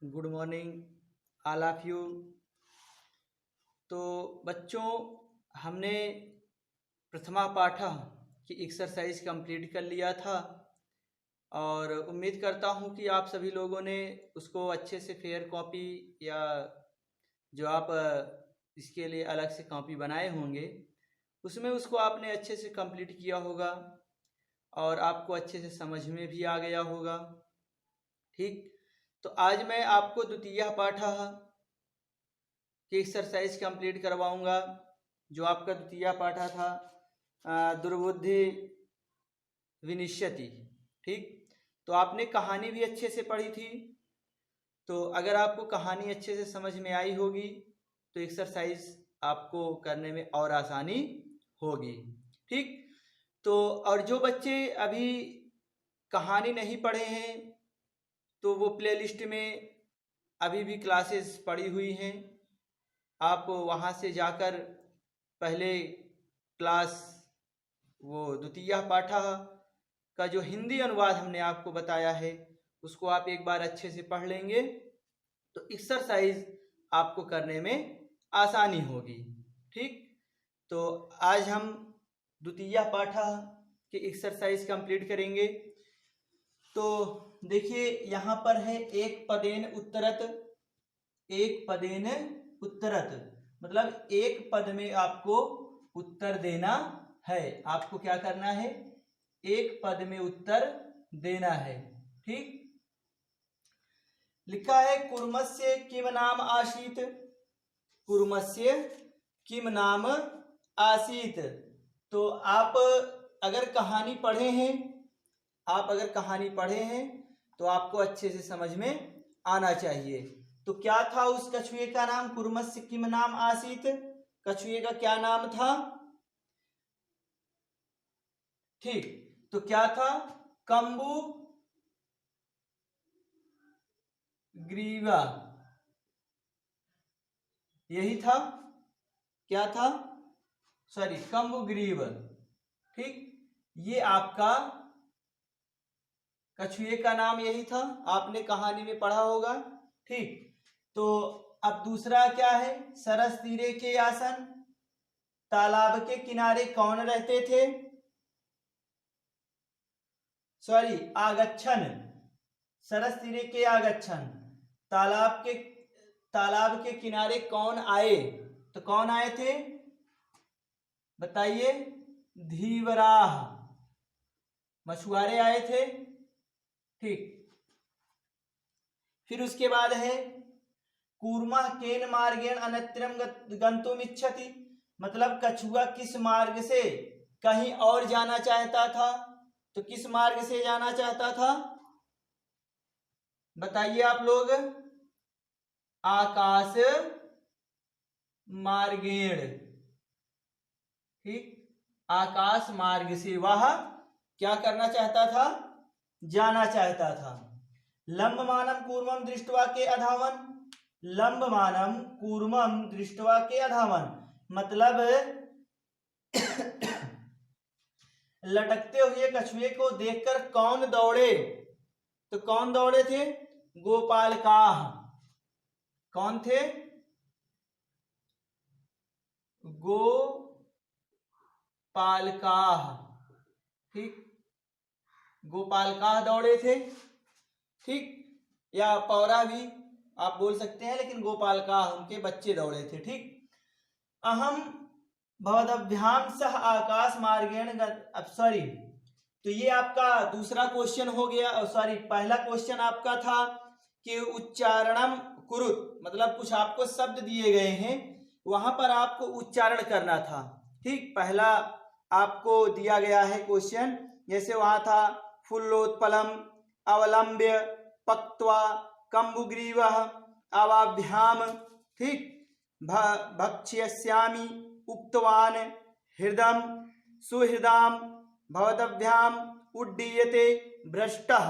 Good morning all of you. तो बच्चों, हमने प्रथमा पाठः की एक्सरसाइज कंप्लीट कर लिया था और उम्मीद करता हूँ कि आप सभी लोगों ने उसको अच्छे से फेयर कॉपी या जो आप इसके लिए अलग से कॉपी बनाए होंगे उसमें उसको आपने अच्छे से कंप्लीट किया होगा और आपको अच्छे से समझ में भी आ गया होगा। ठीक, तो आज मैं आपको द्वितीय पाठः की एक्सरसाइज कंप्लीट करवाऊंगा जो आपका द्वितीय पाठा था दुर्बुद्धि विनिश्यति। ठीक, तो आपने कहानी भी अच्छे से पढ़ी थी, तो अगर आपको कहानी अच्छे से समझ में आई होगी तो एक्सरसाइज आपको करने में और आसानी होगी। ठीक, तो और जो बच्चे अभी कहानी नहीं पढ़े हैं तो वो प्लेलिस्ट में अभी भी क्लासेस पड़ी हुई हैं, आप वहाँ से जाकर पहले क्लास वो द्वितीय पाठः का जो हिंदी अनुवाद हमने आपको बताया है उसको आप एक बार अच्छे से पढ़ लेंगे तो एक्सरसाइज आपको करने में आसानी होगी। ठीक, तो आज हम द्वितीय पाठः की एक्सरसाइज कंप्लीट करेंगे। तो देखिए यहाँ पर है एक पदेन उत्तरत। एक पदेन उत्तरत मतलब एक पद में आपको उत्तर देना है। आपको क्या करना है? एक पद में उत्तर देना है। ठीक, लिखा है कुर्मस्य किम नाम आसीत। कुर्मस्य किम नाम आसीत। तो आप अगर कहानी पढ़े हैं तो आपको अच्छे से समझ में आना चाहिए। तो क्या था उस कछुए का नाम? कुर्मस्य किम नाम आसीत। कछुए का क्या नाम था? ठीक, तो क्या था? कंबु ग्रीवा, यही था। क्या था? सॉरी, कंबु ग्रीव। ठीक, ये आपका कछुए का नाम यही था, आपने कहानी में पढ़ा होगा। ठीक, तो अब दूसरा क्या है? सरस तीरे के आसन। तालाब के किनारे कौन रहते थे? सॉरी, आगच्छन। सरस तीरे के आगच्छन, तालाब के किनारे कौन आए? तो कौन आए थे बताइए? धीवराह, मछुआरे आए थे। ठीक, फिर उसके बाद है कूर्मा केन मार्गेण अन्यत्रम गंतुम इच्छति। मतलब कछुआ किस मार्ग से कहीं और जाना चाहता था? तो किस मार्ग से जाना चाहता था बताइए आप लोग? आकाश मार्गेण। ठीक, आकाश मार्ग से वह क्या करना चाहता था? जाना चाहता था। लंबमानम कूर्मम दृष्ट्वा के अधावन। लंबमानम कूर्मम दृष्ट्वा के अधावन मतलब लटकते हुए कछुए को देखकर कौन दौड़े? तो कौन दौड़े थे? गोपालकाह। कौन थे? गोपालकाह। ठीक, गोपालकाह दौड़े थे। ठीक, या पौरा भी आप बोल सकते हैं, लेकिन गोपालकाह उनके बच्चे दौड़े थे। ठीक, अहम भवदभ्याम सह आकाश मार्गेण अब सॉरी, तो ये आपका दूसरा क्वेश्चन हो गया। सॉरी, पहला क्वेश्चन आपका था कि उच्चारणम कुरुत, मतलब कुछ आपको शब्द दिए गए हैं, वहां पर आपको उच्चारण करना था। ठीक, पहला आपको दिया गया है क्वेश्चन, जैसे वहां था फुल्लोत्पलम, अवलंब्य, पक्त्वा, कंबुग्रीवः, अवाभ्याम। ठीक, भक्ष्यस्यामि, उक्तवान, हृदम, सुहृदाम, भवदभ्याम, उड्डीयते, भ्रष्टः।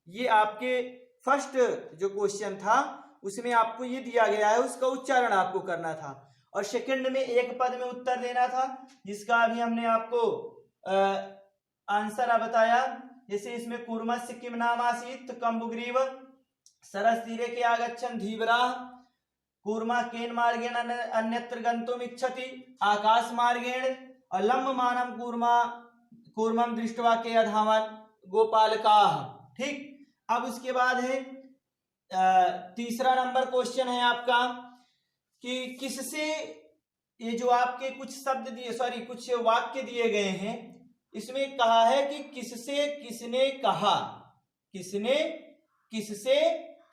ये आपके फर्स्ट जो क्वेश्चन था उसमें आपको ये दिया गया है, उसका उच्चारण आपको करना था। और सेकंड में एक पद में उत्तर देना था, जिसका अभी हमने आपको आंसर बताया। जैसे इसमें कूर्मस्य किम नाम आसीत, कंबुग्रीव। सरस्तीरे के आगच्छन् धीवराः कूर्मा केन मार्गेण अन्यत्र गन्तुम् इच्छति आकाश मार्गेण लम्बमानं कूर्मं दृष्ट्वा के अधावन् गोपालकाः। ठीक, अब उसके बाद है तीसरा नंबर क्वेश्चन है आपका कि किससे, ये जो आपके कुछ शब्द दिए, सॉरी कुछ वाक्य दिए गए हैं, इसमें कहा है कि किससे किसने कहा, किसने किससे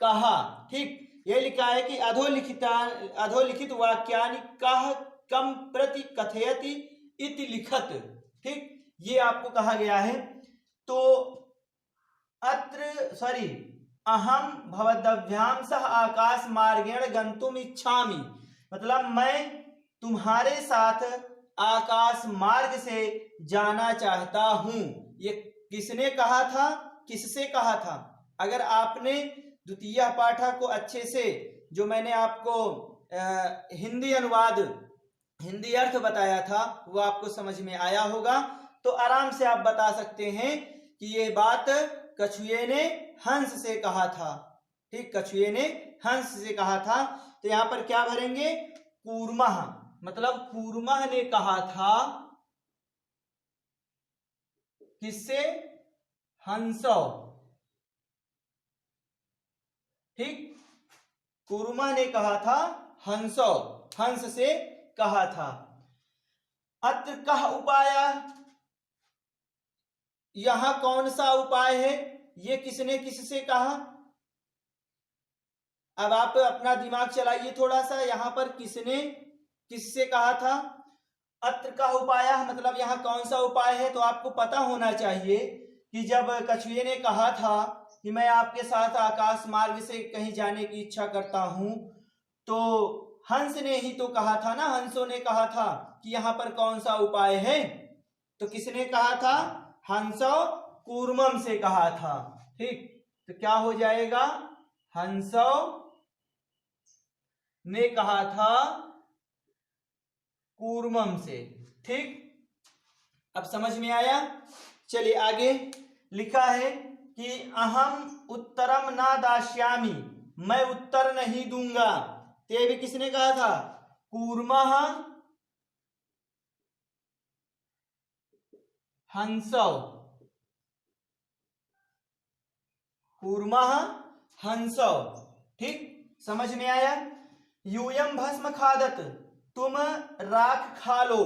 कहा। ठीक, ये लिखा है कि अधोलिखित वाक्यानि कः कम प्रति कथयति इति लिखत। ठीक, ये आपको कहा गया है। तो अत्र सॉरी अहम भवद्भ्याम सह आकाश मार्गेण गंतुम इच्छामि, मतलब मैं तुम्हारे साथ आकाश मार्ग से जाना चाहता हूं। ये किसने कहा था, किससे कहा था? अगर आपने द्वितीय पाठक को अच्छे से, जो मैंने आपको हिंदी अनुवाद, हिंदी अर्थ बताया था, वो आपको समझ में आया होगा, तो आराम से आप बता सकते हैं कि ये बात कछुए ने हंस से कहा था। ठीक, कछुए ने हंस से कहा था। तो यहां पर क्या भरेंगे? कूर्मः, मतलब कूर्मः ने कहा था किससे? हंसो। ठीक, कूर्मः ने कहा था हंसो, हंस से कहा था। अत्र कः उपाय, यहां कौन सा उपाय है? ये किसने किससे कहा? अब आप अपना दिमाग चलाइए थोड़ा सा, यहां पर किसने किससे कहा था? अत्र का उपाय मतलब यहां कौन सा उपाय है? तो आपको पता होना चाहिए कि जब कछुए ने कहा था कि मैं आपके साथ आकाश मार्ग से कहीं जाने की इच्छा करता हूं, तो हंस ने ही तो कहा था ना, हंसों ने कहा था कि यहां पर कौन सा उपाय है। तो किसने कहा था? हंसो कूर्मम से कहा था। ठीक, तो क्या हो जाएगा? हंसो ने कहा था कूर्मम से। ठीक, अब समझ में आया? चलिए आगे लिखा है कि अहम उत्तरम ना दास्यामि, मैं उत्तर नहीं दूंगा। ये भी किसने कहा था? कूर्मः हंसौ, कूर्मः हंसौ। ठीक, समझ में आया? यूयम भस्म खादत, तुम राख खा लो,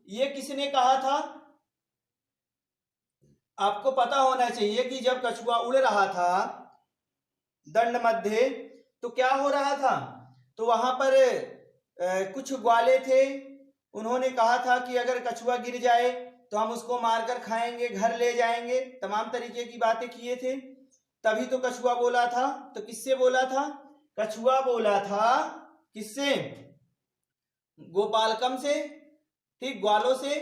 ये किसने कहा था? आपको पता होना चाहिए कि जब कछुआ उड़ रहा था दंड मध्य, तो क्या हो रहा था? तो वहां पर कुछ ग्वाले थे, उन्होंने कहा था कि अगर कछुआ गिर जाए तो हम उसको मारकर खाएंगे, घर ले जाएंगे, तमाम तरीके की बातें किए थे। तभी तो कछुआ बोला था। तो किससे बोला था? कछुआ बोला था किससे? गोपालकम से। ठीक, ग्वालों से।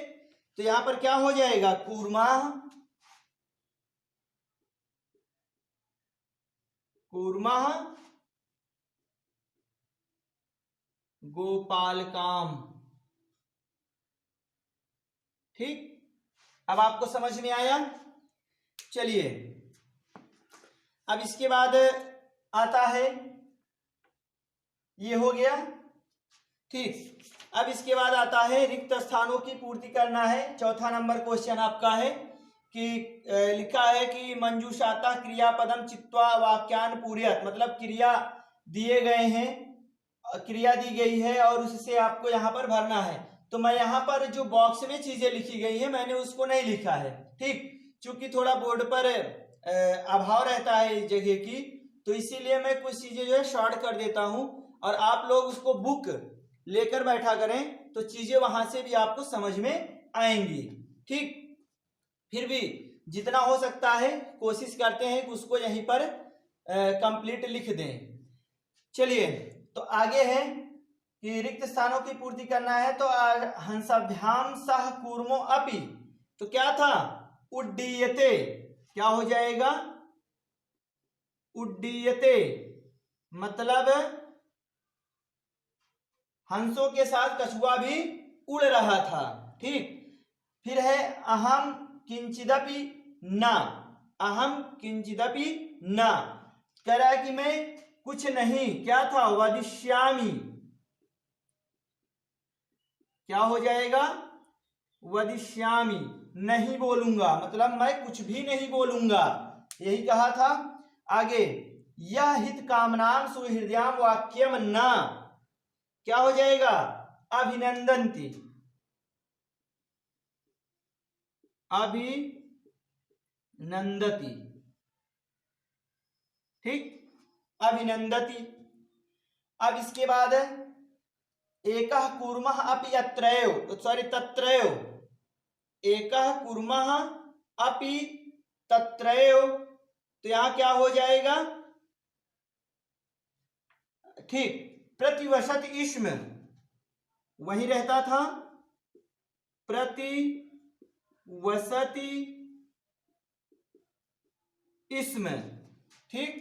तो यहां पर क्या हो जाएगा? कूर्मः, कूर्मः गोपालकाम। ठीक, अब आपको समझ में आया? चलिए अब इसके बाद आता है, ये हो गया। ठीक, अब इसके बाद आता है रिक्त स्थानों की पूर्ति करना है। चौथा नंबर क्वेश्चन आपका है कि लिखा है कि मंजूषाता क्रियापदम चित्वा वाक्यान पूर्यत, मतलब क्रिया दिए गए हैं, क्रिया दी गई है और उससे आपको यहाँ पर भरना है। तो मैं यहाँ पर जो बॉक्स में चीजें लिखी गई है मैंने उसको नहीं लिखा है। ठीक, चूंकि थोड़ा बोर्ड पर अभाव रहता है इस जगह की, तो इसीलिए मैं कुछ चीजें जो है शॉर्ट कर देता हूं, और आप लोग उसको बुक लेकर बैठा करें तो चीजें वहां से भी आपको समझ में आएंगी। ठीक, फिर भी जितना हो सकता है कोशिश करते हैं कि उसको यहीं पर कंप्लीट लिख दें। चलिए, तो आगे है कि रिक्त स्थानों की पूर्ति करना है। तो हंसाभ्याम सह कूर्मो अपि, तो क्या था? उड्डीयते। क्या हो जाएगा? उड्डीयते, मतलब हंसों के साथ कछुआ भी उड़ रहा था। ठीक, फिर है अहम किंचिदपि न, अहम किंचिदपि न, कह रहा है कि मैं कुछ नहीं, क्या था, वदिष्यामि, क्या हो जाएगा, वदिष्यामि, नहीं बोलूंगा, मतलब मैं कुछ भी नहीं बोलूंगा, यही कहा था। आगे, यह हित कामनाम सुहृदयाम वाक्यम न, क्या हो जाएगा, अभिनंदन्ति, अभिनंदति, ठीक, अभिनंदति। अब इसके बाद एकः कूर्मः अपि अत्रैव, सॉरी तत्रैव, एकः कूर्मः अपि तत्रैव, तो यहां क्या हो जाएगा, ठीक, प्रतिवसत इस्म, वही रहता था, प्रतिवसति इस्म, ठीक।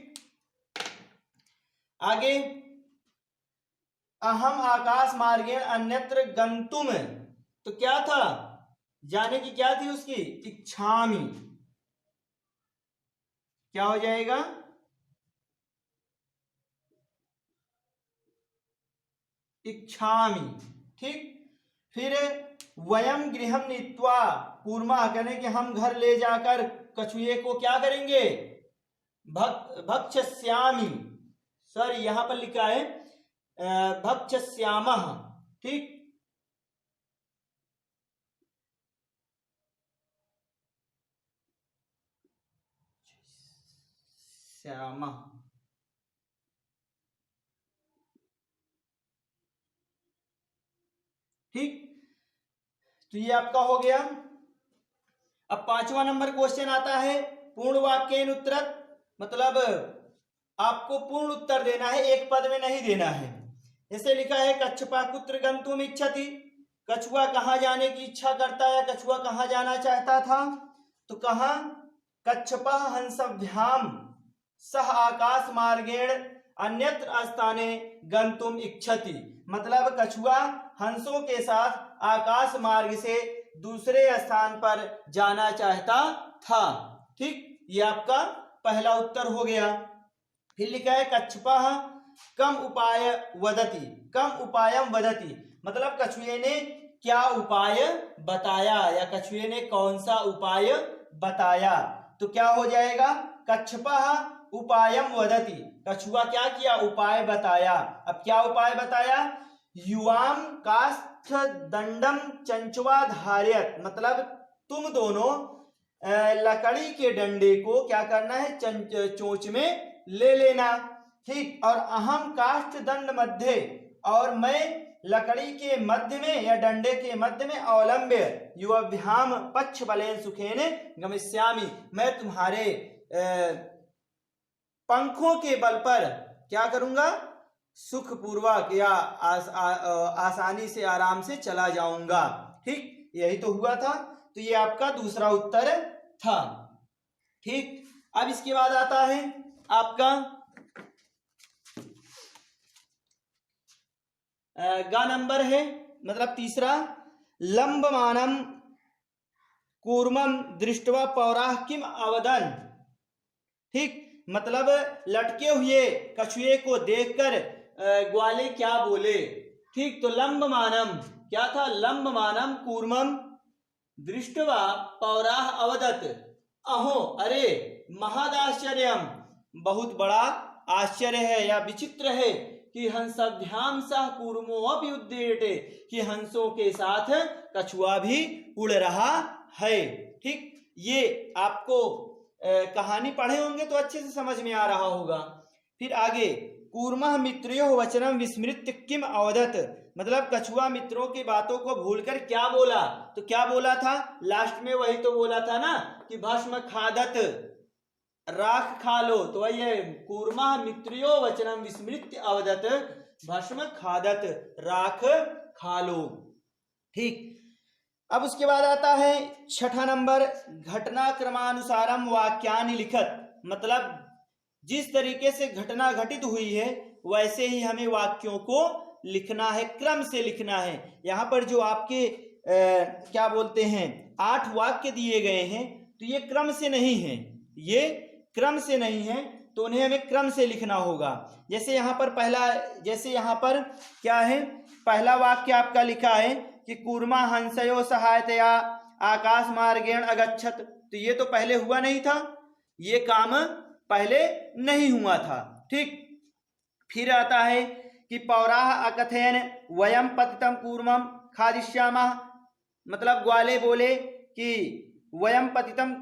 आगे, अहम आकाश मार्गेण अन्यत्र गंतुम, तो क्या था, जाने की क्या थी उसकी, इच्छामि, क्या हो जाएगा, इच्छामि, ठीक। फिर वयम गृहम नीत्वा कूर्मा, कहने कि हम घर ले जाकर कछुए को क्या करेंगे, भक्षस्यामि, सॉरी यहां पर लिखा है भक्षस्यामः, ठीक। श्यामा, ठीक, तो ये आपका हो गया। अब 5वां नंबर क्वेश्चन आता है, पूर्ण वाक्येन उत्तरत्, मतलब आपको पूर्ण उत्तर देना है, एक पद में नहीं देना है। जैसे लिखा है, कच्छपा कुत्र गंतुम इच्छति, कछुआ कहाँ जाने की इच्छा करता है, कछुआ कहाँ जाना चाहता था, तो कहाँ, कच्छपा हंसभ्याम सह आकाश मार्गेण अन्यत्र स्थाने गंतुम इच्छति, मतलब कछुआ हंसों के साथ आकाश मार्ग से दूसरे स्थान पर जाना चाहता था, ठीक। ये आपका पहला उत्तर हो गया। फिर लिखा है, कच्छपः कम उपाय वदति, कम उपायम वदति, मतलब कछुए ने क्या उपाय बताया, या कछुए ने कौन सा उपाय बताया, तो क्या हो जाएगा, कच्छपः उपायम वदति, कछुआ क्या किया, उपाय बताया। अब क्या उपाय बताया, युवाम काष्ठ दंडम चंचवा धार्यत, मतलब तुम दोनों लकड़ी के डंडे को क्या करना है, चोंच में ले लेना, ठीक। और अहम काष्ठ दंड मध्य, और मैं लकड़ी के मध्य में या डंडे के मध्य में अवलंब्य युवाभ्याम पक्ष बलेन सुखेन गमिष्यामि, मैं तुम्हारे पंखों के बल पर क्या करूंगा, सुखपूर्वक या आसानी से आराम से चला जाऊंगा, ठीक। यही तो हुआ था, तो ये आपका दूसरा उत्तर था, ठीक। अब इसके बाद आता है आपका गा नंबर है, मतलब तीसरा, लंबमानम कूर्मम दृष्टवा पौराह किम अवदन, ठीक, मतलब लटके हुए कछुए को देखकर ग्वाले क्या बोले, ठीक। तो लंबमानम क्या था, लंबमानम कूर्मम दृष्टवा पौराह अवदत, अहो, अरे, महदाश्चर्यम, बहुत बड़ा आश्चर्य है या विचित्र है, कि हंसभ्याम सह कूर्मो अपि उद्दीयते, कि हंसों के साथ कछुआ भी उड़ रहा है, ठीक। ये आपको कहानी पढ़े होंगे तो अच्छे से समझ में आ रहा होगा। फिर आगे, कूर्मः मित्र्यो वचनम विस्मृत्य किम अवदत, मतलब कछुआ मित्रों की बातों को भूलकर क्या बोला, तो क्या बोला था, लास्ट में वही तो बोला था ना, कि भस्म खादत, राख खा लो, तो वही है, कूर्मा मित्रियो वचनम विस्मृत्य अवदत भस्म खादत, राख खा लो, ठीक। अब उसके बाद आता है 6ठा नंबर, घटनाक्रमानुसारम वाक्यानि लिखत, मतलब जिस तरीके से घटना घटित हुई है वैसे ही हमें वाक्यों को लिखना है, क्रम से लिखना है। यहाँ पर जो आपके क्या बोलते हैं 8 वाक्य दिए गए हैं, तो ये क्रम से नहीं है, ये क्रम से नहीं है, तो उन्हें हमें क्रम से लिखना होगा। जैसे यहाँ पर क्या है, पहला वाक्य आपका लिखा है कि कूर्मा हंसयो सहायतया आकाश मार्गेण अगच्छत, तो ये तो पहले हुआ नहीं था, ये काम पहले नहीं हुआ था। ठीक, फिर आता है कि पौराह अकथयन वयम पतितम कूर्मम खादिष्यामः, मतलब ग्वाले बोले कि वयम पतितम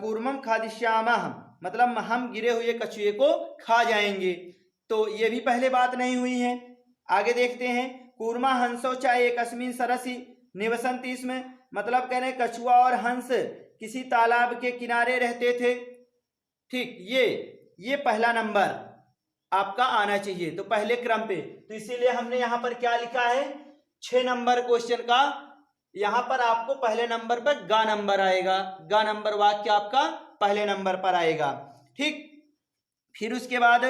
कूर्मम खादिष्यामः, मतलब हम गिरे हुए कछुए को खा जाएंगे, तो ये भी पहले बात नहीं हुई है। आगे देखते हैं, कूर्मा हंसो चाहे एकस्मिन सरसी निवसन्ति, इसमें मतलब कह रहे हैं कछुआ और हंस किसी तालाब के किनारे रहते थे। ठीक, ये पहला नंबर आपका आना चाहिए, तो पहले क्रम पे, तो इसीलिए हमने यहाँ पर क्या लिखा है, 6 नंबर क्वेश्चन का यहाँ पर आपको पहले नंबर पर गा नंबर आएगा, गा नंबर वाक्य आपका पहले नंबर पर आएगा। ठीक, फिर उसके बाद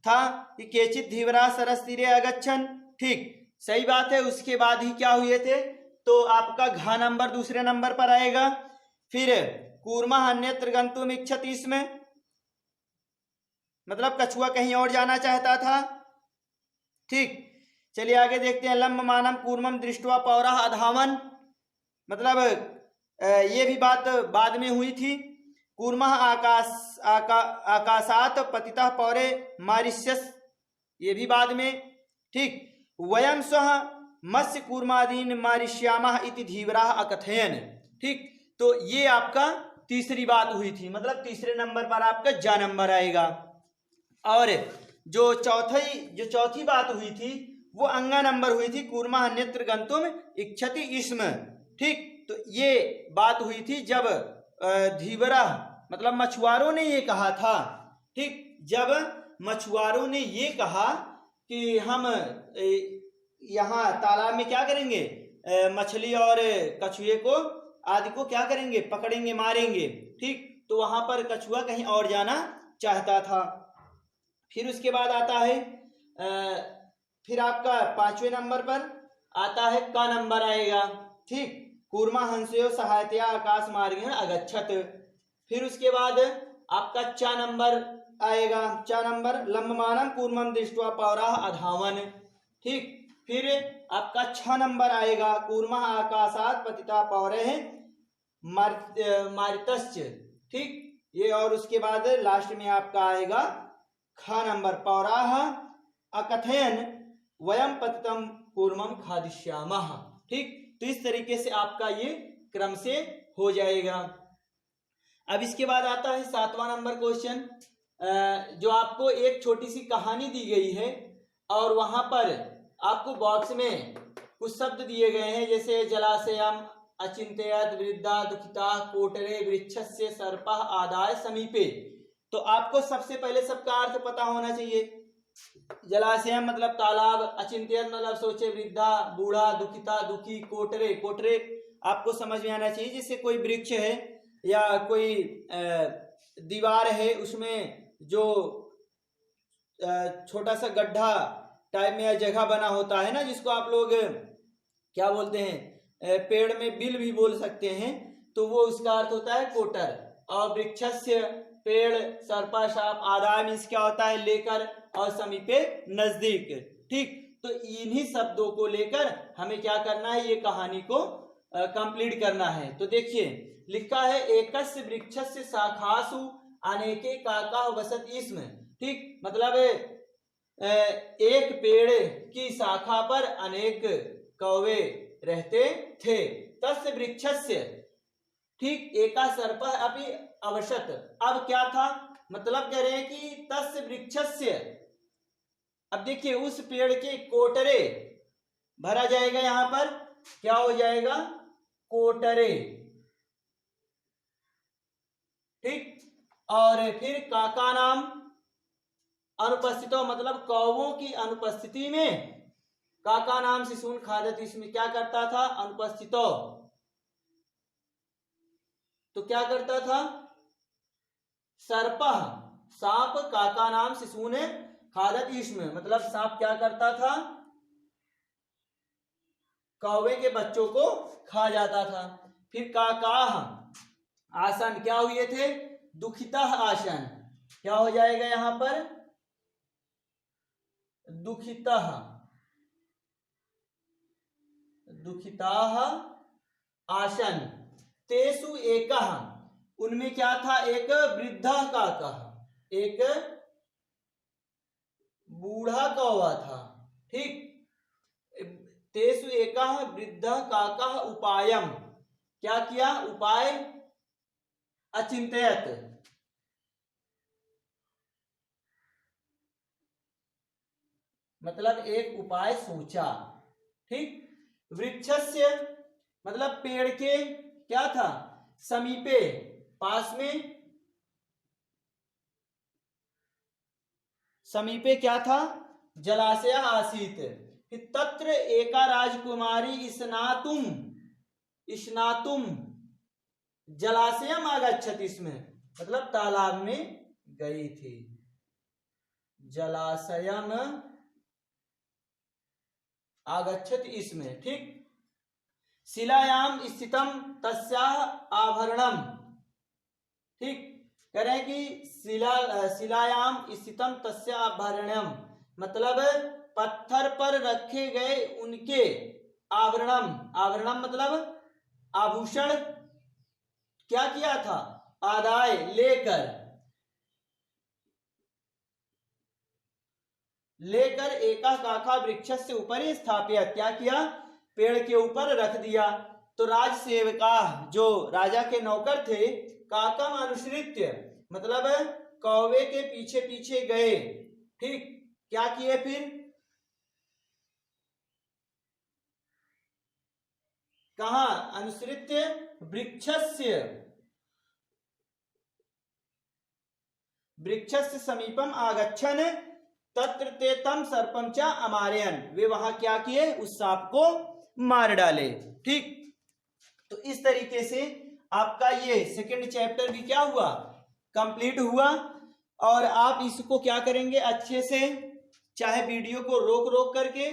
था कि केचित धीवरा सरस तीरे अगच्छन, ठीक सही बात है, उसके बाद ही क्या हुए थे, तो आपका घा नंबर दूसरे नंबर पर आएगा। फिर कूर्मा अन्यत्र गंतुम इच्छति, इसमें मतलब कछुआ कहीं और जाना चाहता था। ठीक, चलिए आगे देखते हैं, लंब मानम कूर्मम दृष्टवा पौरः अधावन, मतलब ये भी बात बाद में हुई थी। कूर्मा आकाशात पतितः पौरे मारिष्यस, ये भी बाद में। ठीक, वयम स्वः मत्स्य कूर्मादीन मारिष्यामः इति धीवराः अकथयन। ठीक, तो ये आपका तीसरी बात हुई थी, मतलब तीसरे नंबर पर आपका जा नंबर आएगा। और जो चौथी बात हुई थी वो अंगा नंबर हुई थी, कूर्मा अन्यत्र गंतुम इच्छति इसम। ठीक, तो ये बात हुई थी जब धीवरा मतलब मछुआरों ने ये कहा था। ठीक, जब मछुआरों ने ये कहा कि हम यहाँ तालाब में क्या करेंगे, मछली और कछुए को आदि को क्या करेंगे, पकड़ेंगे, मारेंगे। ठीक, तो वहां पर कछुआ कहीं और जाना चाहता था। फिर उसके बाद आता है फिर आपका 5वें नंबर पर आता है का नंबर आएगा। ठीक, कूर्मा हंसयो सहायतया आकाश मार्गेण अगच्छत। फिर उसके बाद आपका चा नंबर आएगा, चा नंबर लंबमानम कूर्मम दृष्ट्वा पौराः अधावन। ठीक, फिर आपका 6 नंबर आएगा, कूर्मा आकाशात पतिता पौरे मारितश्च। ठीक, ये और उसके बाद लास्ट में आपका आएगा खा नंबर, पौराः अकथयन वयम पतितम कूर्मम खादिष्यामः। ठीक, तो इस तरीके से आपका ये क्रम से हो जाएगा। अब इसके बाद आता है 7वां नंबर क्वेश्चन, जो आपको एक छोटी सी कहानी दी गई है और वहां पर आपको बॉक्स में कुछ शब्द दिए गए हैं, जैसे जलाशयम अचिंत्यत वृद्धा दुखिता कोटरे वृक्षस्य सर्पः आदाय समीपे। तो आपको सबसे पहले सबका अर्थ पता होना चाहिए। जलाशय मतलब तालाब, अचिंत्यत मतलब सोचे, वृद्धा बूढ़ा, दुखिता दुखी, कोटरे कोटरे आपको समझ में आना चाहिए, जैसे कोई वृक्ष है या कोई दीवार है, उसमें जो छोटा सा गड्ढा टाइप में जगह बना होता है ना, जिसको आप लोग क्या बोलते हैं, पेड़ में बिल भी बोल सकते हैं, तो वो उसका अर्थ होता है कोटर। और वृक्षस्य पेड़, सर्पा साप, आदाय मीन्स क्या होता है लेकर, और समीपे नजदीक। ठीक, तो इन्हीं शब्दों को लेकर हमें क्या करना है, ये कहानी को कंप्लीट करना है। तो देखिए लिखा है, एकस्य वृक्षस्य शाखासु अनेके काका वसत इसम। ठीक, मतलब एक पेड़ की शाखा पर अनेक कौवे रहते थे। तस्य वृक्षस्य, ठीक, एका सर्प अपि अवसत। अब क्या था, मतलब कह रहे हैं कि तस्य वृक्षस्य, अब देखिए उस पेड़ के कोटरे भरा जाएगा, यहां पर क्या हो जाएगा, कोटरे। ठीक, और फिर काका नाम अनुपस्थितो, मतलब कौवों की अनुपस्थिति में काका नाम शिशुन खादत, इसमें क्या करता था, अनुपस्थितो, तो क्या करता था, सर्पः सांप काका नाम शिशुन खादत इसमें, मतलब सांप क्या करता था, कौवे के बच्चों को खा जाता था। फिर काकाह आसन क्या हुए थे, दुखिता आसन, क्या हो जाएगा यहाँ पर, दुखितः, दुखिताः आसन, तेषु एकः, उनमें क्या था, एक वृद्धः काकः, एक बूढ़ा कौवा था। ठीक, तेषु एकः वृद्धः काकः उपायम, क्या किया, उपाय अचिंतयत, मतलब एक उपाय सोचा। ठीक, वृक्षस्य मतलब पेड़ के क्या था, समीपे, पास में, समीपे क्या था, जलाशय आसीत, तत्र एका राजकुमारी स्नातुम, स्नातुम जलाशयम आगच्छत, इसमें मतलब तालाब में गई थी, जलाशयम आगच्छत इसमें। ठीक, शिलायाम स्थितम तस्याः आभरणम, ठीक, कह रहे हैं कि शिलायाम स्थितम तस्या आभरणम, मतलब पत्थर पर रखे गए उनके आभरणम, आभरणम मतलब आभूषण, क्या किया था, आदाय लेकर एका काका वृक्ष से ऊपर स्थापित, क्या किया, पेड़ के ऊपर रख दिया। तो राजसेवका, जो राजा के नौकर थे, काकम अनुसृत्य मतलब कौवे के पीछे पीछे गए। ठीक, क्या किए फिर, कहा, अनुसृत्य वृक्षस्य, वृक्षस्य समीपम आगच्छन तत्र ते तम सर्पम च अमारयन, वे वहां क्या किए, उस सांप को मार डाले। ठीक, तो इस तरीके से आपका ये सेकंड चैप्टर भी क्या हुआ, कंप्लीट हुआ। और आप इसको क्या करेंगे, अच्छे से, चाहे वीडियो को रोक रोक करके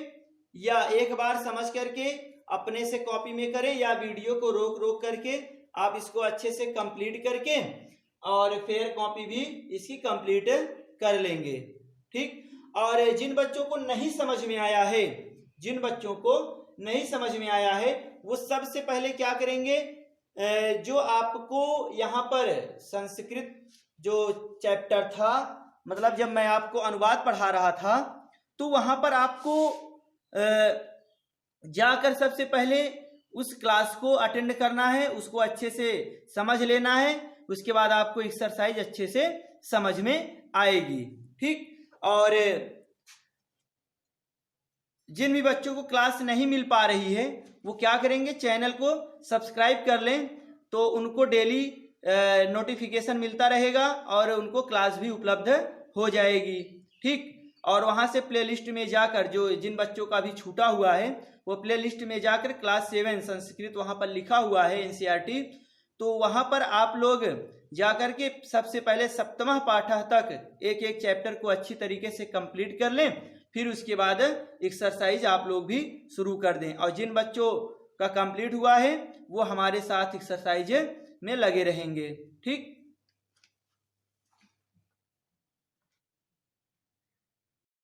या एक बार समझ करके अपने से कॉपी में करें, या वीडियो को रोक रोक करके आप इसको अच्छे से कंप्लीट करके और फिर कॉपी भी इसकी कंप्लीट कर लेंगे। ठीक, और जिन बच्चों को नहीं समझ में आया है, जिन बच्चों को नहीं समझ में आया है, वो सबसे पहले क्या करेंगे, जो आपको यहाँ पर संस्कृत जो चैप्टर था, मतलब जब मैं आपको अनुवाद पढ़ा रहा था, तो वहां पर आपको जाकर सबसे पहले उस क्लास को अटेंड करना है, उसको अच्छे से समझ लेना है, उसके बाद आपको एक्सरसाइज अच्छे से समझ में आएगी। ठीक, और जिन भी बच्चों को क्लास नहीं मिल पा रही है, वो क्या करेंगे, चैनल को सब्सक्राइब कर लें, तो उनको डेली नोटिफिकेशन मिलता रहेगा और उनको क्लास भी उपलब्ध हो जाएगी। ठीक, और वहां से प्लेलिस्ट में जाकर, जो जिन बच्चों का भी छूटा हुआ है, वो प्लेलिस्ट में जाकर क्लास 7 संस्कृत वहां पर लिखा हुआ है एनसीईआरटी, तो वहां पर आप लोग जाकर के सबसे पहले सप्तम पाठ तक एक एक चैप्टर को अच्छी तरीके से कंप्लीट कर लें, फिर उसके बाद एक्सरसाइज आप लोग भी शुरू कर दें। और जिन बच्चों का कंप्लीट हुआ है वो हमारे साथ एक्सरसाइज में लगे रहेंगे। ठीक।